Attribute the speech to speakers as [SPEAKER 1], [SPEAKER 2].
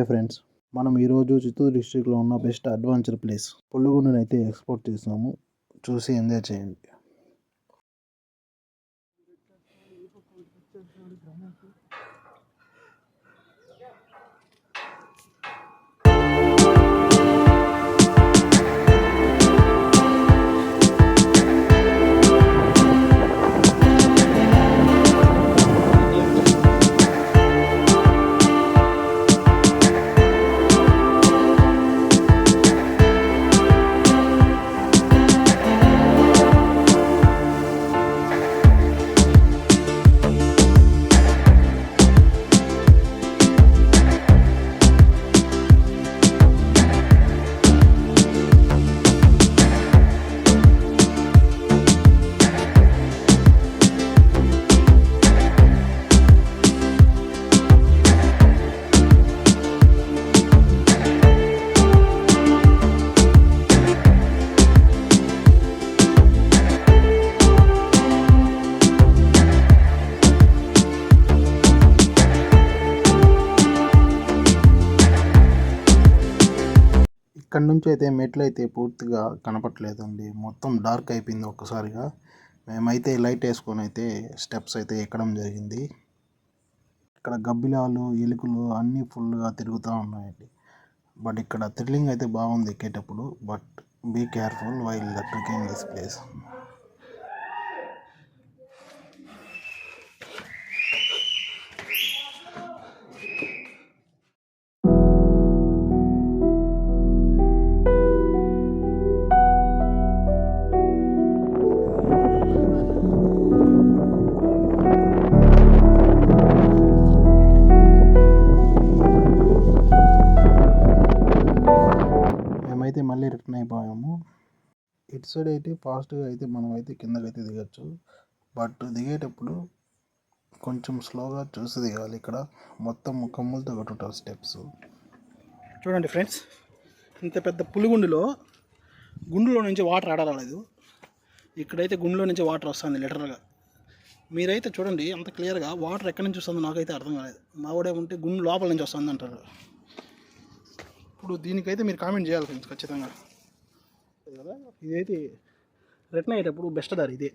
[SPEAKER 1] Hi friends, మనం ఈరోజు చిత్తూరు డిస్ట్రిక్ట్లో ఉన్న బెస్ట్ అడ్వెంచర్ ప్లేస్ పుల్లుగుండుని అయితే ఎక్స్ప్లోర్ చేసాము. చూసి ఎంజాయ్ చేయండి. ఇక్కడ నుంచి అయితే మెట్లు అయితే పూర్తిగా కనపట్లేదండి, మొత్తం డార్క్ అయిపోయింది ఒక్కసారిగా. మేమైతే లైట్ వేసుకొని అయితే స్టెప్స్ అయితే ఎక్కడం జరిగింది. ఇక్కడ గబ్బిలాలు, ఎలుకలు అన్నీ ఫుల్గా తిరుగుతూ ఉన్నాయండి. బట్ ఇక్కడ థ్రిల్లింగ్ అయితే బాగుంది ఎక్కేటప్పుడు. But be careful while trekking this place. అయితే మళ్ళీ రిటర్న్ అయిపోయాము. ఇటు సైడ్ అయితే ఫాస్ట్గా అయితే మనం అయితే కిందకైతే దిగచ్చు. బట్ దిగేటప్పుడు కొంచెం స్లోగా చూసి దిగాలి. ఇక్కడ మొత్తం కమ్ములతో కట్టుంటారు స్టెప్స్.
[SPEAKER 2] చూడండి ఫ్రెండ్స్, ఇంత పెద్ద పులిగుండులో గుండులో నుంచి వాటర్ ఆడరాలేదు. ఇక్కడైతే గుండులో నుంచి వాటర్ వస్తుంది లిటరల్గా. మీరైతే చూడండి అంత క్లియర్గా వాటర్ ఎక్కడి నుంచి వస్తుందో నాకైతే అర్థం కాలేదు. మావాడేమంటే గుండు లోపల నుంచి వస్తుంది అంటారు. ఇప్పుడు దీనికైతే మీరు కామెంట్ చేయాలి ఫ్రెండ్స్ ఖచ్చితంగా కదా. ఇదైతే రిటర్న్ అయ్యేటప్పుడు బెస్ట్ దారి ఇదే.